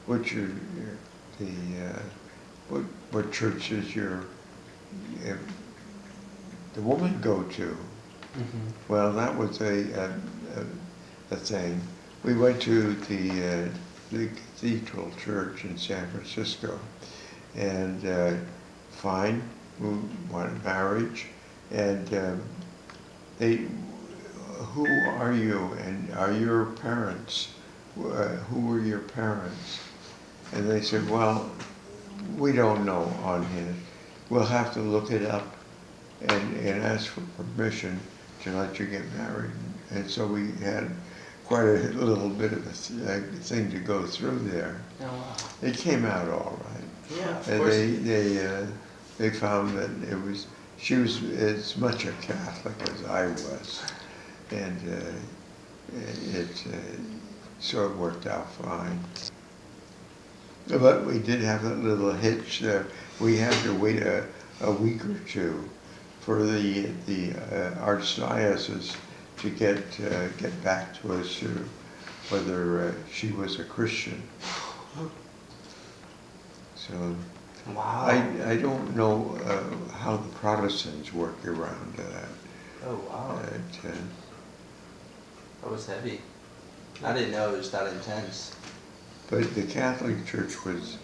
what's your the what church does uh, the woman go to? Well, that was a thing. We went to the cathedral church in San Francisco, and fine, we wanted marriage, and they, who are you, and are your parents? Who were your parents? And they said, well, we don't know on his. We'll have to look it up and ask for permission to let you get married. And so we had quite a little bit of a thing to go through there. Oh, wow. It came out all right. Yeah, of And course. they found that she was as much a Catholic as I was, and so it worked out fine. But we did have a little hitch there. We had to wait a week or two for the archdiocese to get back to us whether she was a Christian. So Wow. I don't know how the Protestants work around that. Oh, wow. But, That was heavy. I didn't know it was that intense. but the Catholic Church was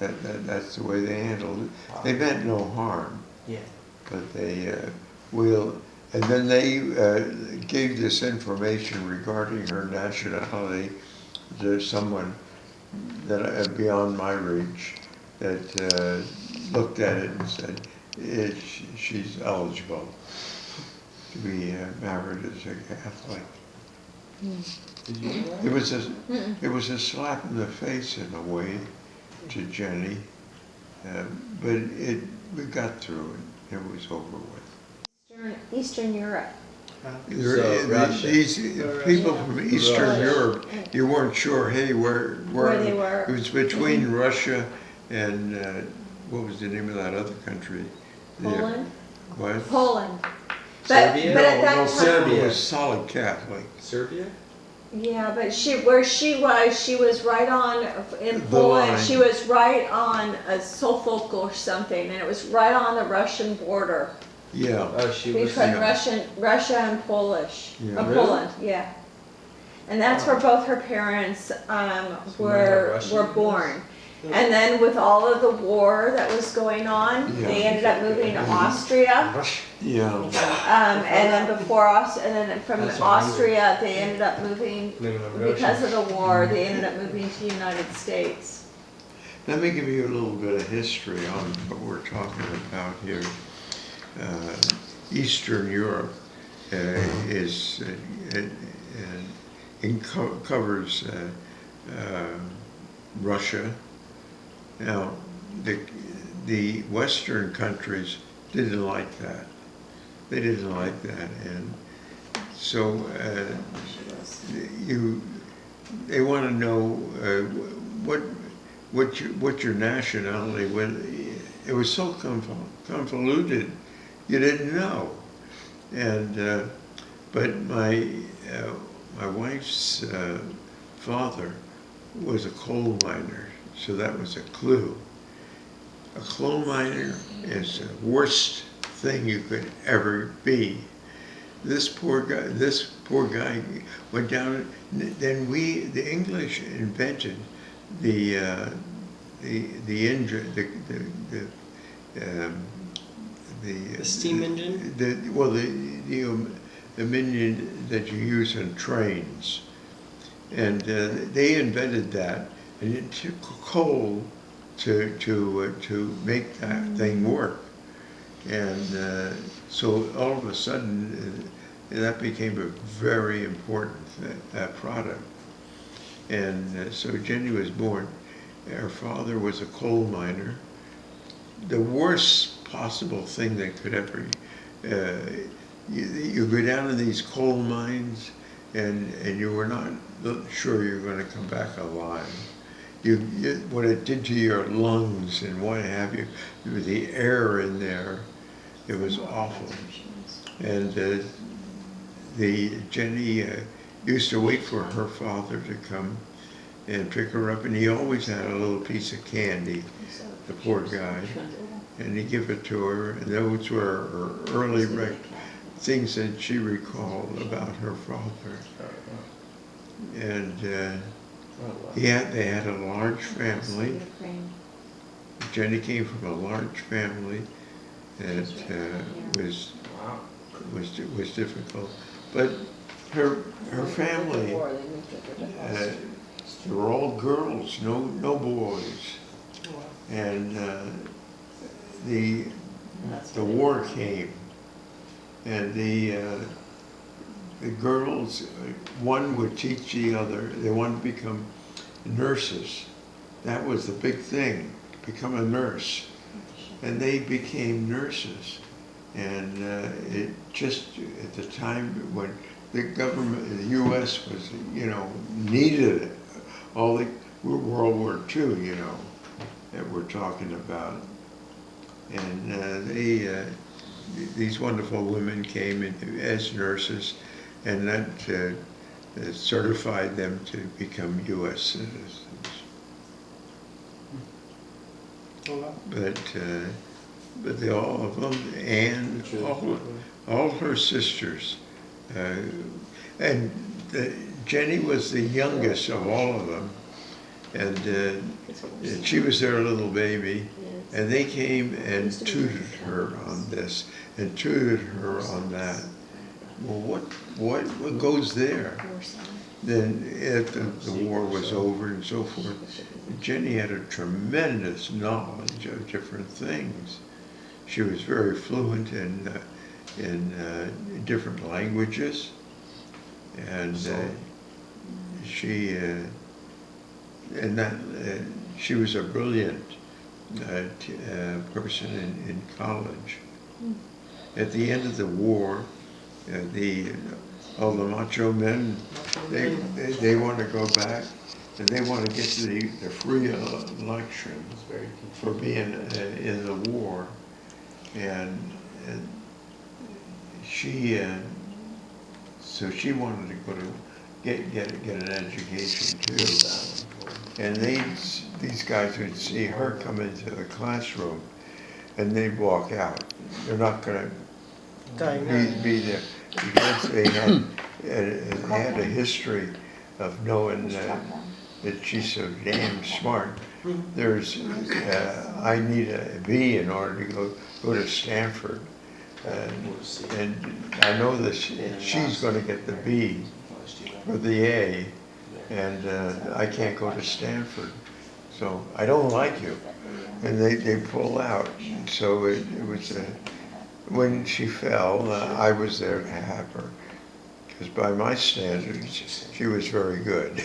that's the way they handled it. Wow. They meant no harm. Yeah. But they and then they gave this information regarding her nationality to someone that beyond my reach that looked at it and said she's eligible to be married as a Catholic. Did you know that? It was a slap in the face in a way to Gennie, but we got through it. It was over with. Eastern Europe. Russia. These people from Eastern Russia. Europe, you weren't sure, hey, where They were. It was between Russia and, what was the name of that other country? Poland? What? Poland. Serbia? But at that No, time, Serbia. It was solid Catholic. Serbia? yeah, but where she was right on, in The Poland, line. she was right on a Suffolk or something, and it was right on the Russian border. Yeah. Oh, she was. Between Yeah. Russia and Polish. Yeah. Really? Poland, yeah. And that's where both her parents were Russian? born. And then with all of the war that was going on, Yeah. they ended up moving to Austria. Yeah. And then and then from That's what I'm Austria, they ended up moving, Living in because Russia. of the war, they ended up moving to the United States. Let me give you a little bit of history on what we're talking about here. Eastern Europe covers Russia. Now, the Western countries didn't like that. They didn't like that, and so they want to know what your nationality was. It was so convoluted, you didn't know. And but my wife's father was a coal miner, so that was a clue. A coal miner is the worst thing you could ever be. This poor guy went down. Then the English invented the engine, The steam engine? The engine that you use in trains, and they invented that, and it took coal to make that thing work, and so all of a sudden that became a very important product, and so Gennie was born. Her father was a coal miner. The worst possible thing that could ever, you go down to these coal mines and you were not sure you're going to come back alive. What it did to your lungs and what have you, with the air in there, it was awful. And Gennie used to wait for her father to come, and pick her up, and he always had a little piece of candy, the poor guy, and he'd give it to her, and those were her early things that she recalled about her father. And they had a large family. Gennie came from a large family that was difficult, but her family, they were all girls, no boys, and the war came, and the girls, one would teach the other. They wanted to become nurses. That was the big thing, become a nurse. And they became nurses. And it just, at the time when the government, the U.S. was, needed it. All the World War II, that we're talking about. And these wonderful women came in as nurses, and that certified them to become U.S. citizens. But all of them, and all her sisters, and Gennie was the youngest of all of them, and she was their little baby, and they came and tutored her on this, and tutored her on that. Well, what goes there? Then after the war was over and so forth, Gennie had a tremendous knowledge of different things. She was very fluent in different languages, and she was a brilliant person in college. At the end of the war, all the macho men, they want to go back, and they want to get to the free election for being in the war, and so she wanted to go to get an education too, and these guys would see her come into the classroom, and they'd walk out. They're not going to be there. Because they had a history of knowing that she's so damn smart. I need a B in order to go to Stanford, and I know that she's going to get the B or the A, and I can't go to Stanford, so I don't like you, and they pull out. So it was when she fell, I was there to have her, because by my standards, she was very good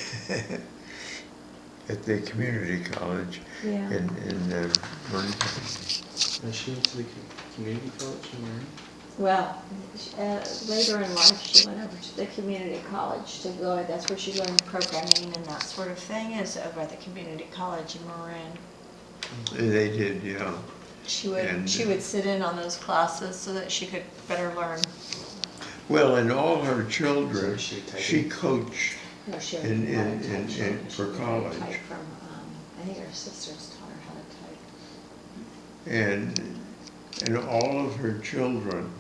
at the community college in Burlington. And she went to the community college in Marin? Well, later in life, she went over to the community college to go. That's where she learned programming and that sort of thing, is over at the community college in Marin. They did, yeah. She would sit in on those classes so that she could better learn. Well, and all her children, she coached No, she for college. Type from, I think her sisters taught her how to type. And all of her children,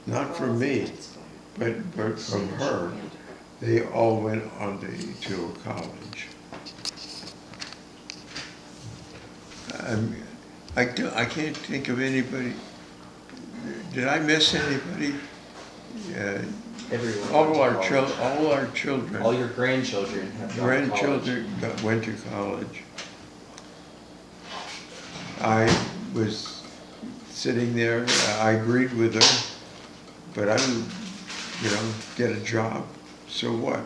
not from me, but from her, they all went on to a college. I can't think of anybody. Did I miss anybody? Everyone. All our children. All your grandchildren have gone to college. Went to college. I was sitting there. I agreed with her, but I would, get a job. So what?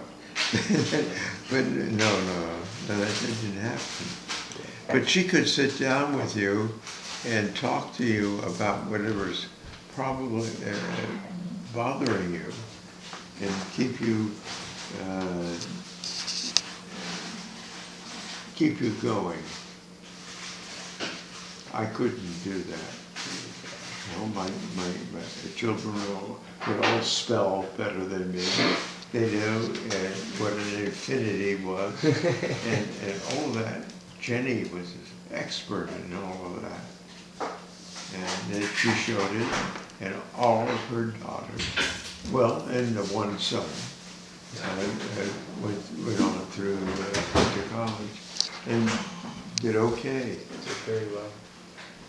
But no, that didn't happen. But she could sit down with you and talk to you about whatever's probably bothering you, and keep you going. I couldn't do that. My children would all spell better than me, they know what an infinity was, and all that. Gennie was an expert in all of that. And then she showed it, and all of her daughters, well, and the one son, went on through to college and did okay. Did very well.